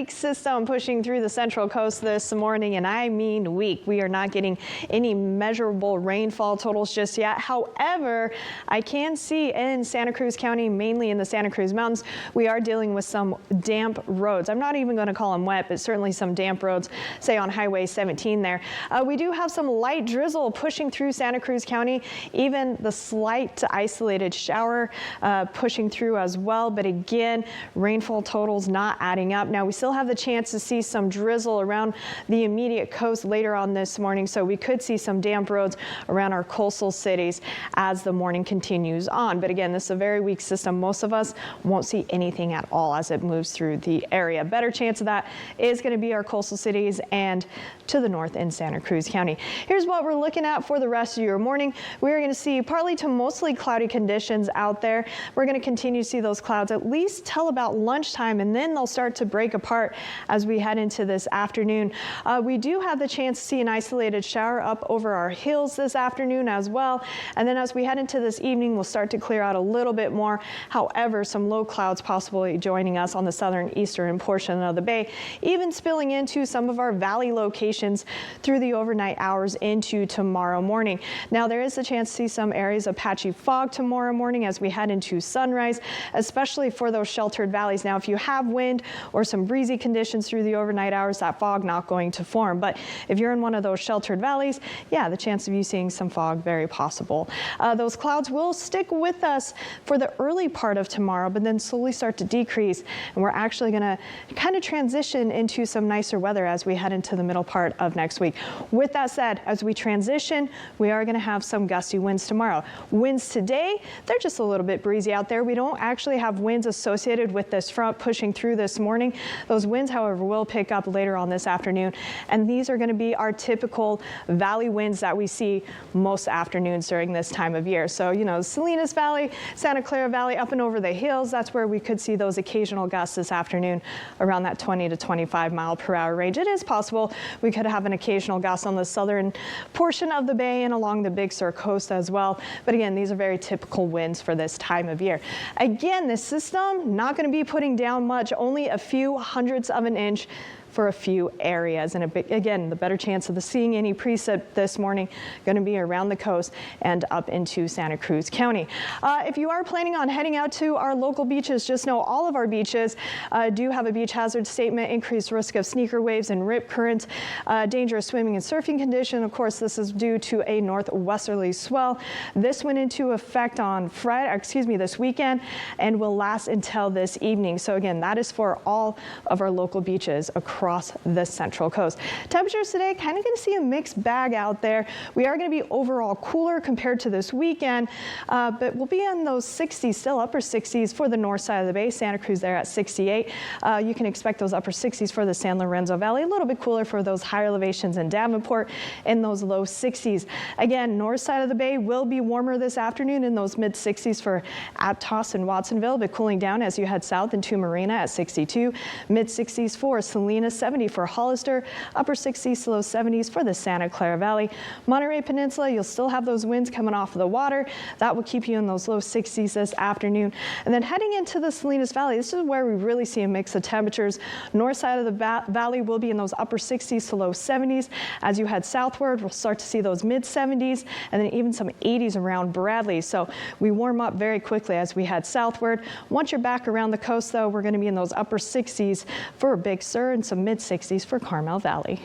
Weak system pushing through the central coast this morning, and I mean weak. We are not getting any measurable rainfall totals just yet. However, I can see in Santa Cruz County, mainly in the Santa Cruz Mountains, we are dealing with some damp roads. I'm not even going to call them wet, but certainly some damp roads, say on Highway 17 there. We do have some light drizzle pushing through Santa Cruz County, even the slight to isolated shower pushing through as well. But again, rainfall totals not adding up. Now we still have the chance to see some drizzle around the immediate coast later on this morning, so we could see some damp roads around our coastal cities as the morning continues on. But again, this is a very weak system. Most of us won't see anything at all as it moves through the area. Better chance of that is going to be our coastal cities and to the north in Santa Cruz County. Here's what we're looking at for the rest of your morning. We're going to see partly to mostly cloudy conditions out there. We're going to continue to see those clouds at least till about lunchtime, and then they'll start to break apart as we head into this afternoon. We do have the chance to see an isolated shower up over our hills this afternoon as well. And then as we head into this evening, we'll start to clear out a little bit more. However, some low clouds possibly joining us on the southern eastern portion of the bay, even spilling into some of our valley locations through the overnight hours into tomorrow morning. Now, there is a chance to see some areas of patchy fog tomorrow morning as we head into sunrise, especially for those sheltered valleys. Now, if you have wind or some breezy conditions through the overnight hours, that fog not going to form. But if you're in one of those sheltered valleys, yeah, the chance of you seeing some fog very possible. Those clouds will stick with us for the early part of tomorrow, but then slowly start to decrease. And we're actually going to kind of transition into some nicer weather as we head into the middle part of next week. With that said, as we transition, we are going to have some gusty winds tomorrow. Winds today, they're just a little bit breezy out there. We don't actually have winds associated with this front pushing through this morning. Those winds, however, will pick up later on this afternoon, and these are going to be our typical valley winds that we see most afternoons during this time of year. So, you know, Salinas Valley, Santa Clara Valley, up and over the hills, that's where we could see those occasional gusts this afternoon around that 20 to 25 mile per hour range. It is possible we could have an occasional gust on the southern portion of the bay and along the Big Sur coast as well. But again, these are very typical winds for this time of year. Again, this system not going to be putting down much, only a few hundredths of an inch for a few areas. And again, the better chance of seeing any precip this morning going to be around the coast and up into Santa Cruz County. If you are planning on heading out to our local beaches, just know all of our beaches do have a beach hazard statement, increased risk of sneaker waves and rip currents, dangerous swimming and surfing condition. Of course, this is due to a northwesterly swell. This went into effect on this weekend and will last until this evening. So again, that is for all of our local beaches across the central coast. Temperatures today, kind of going to see a mixed bag out there. We are going to be overall cooler compared to this weekend, but we'll be in those 60s, still upper 60s for the north side of the bay. Santa Cruz there at 68. You can expect those upper 60s for the San Lorenzo Valley. A little bit cooler for those higher elevations in Davenport in those low 60s. Again, north side of the bay will be warmer this afternoon in those mid 60s for Aptos and Watsonville, but cooling down as you head south into Marina at 62. Mid 60s for Salinas, 70 for Hollister, upper 60s to low 70s for the Santa Clara Valley. Monterey Peninsula, you'll still have those winds coming off of the water. That will keep you in those low 60s this afternoon. And then heading into the Salinas Valley, this is where we really see a mix of temperatures. North side of the valley will be in those upper 60s to low 70s. As you head southward, we'll start to see those mid 70s and then even some 80s around Bradley. So we warm up very quickly as we head southward. Once you're back around the coast, though, we're going to be in those upper 60s for Big Sur and some mid 60s for Carmel Valley.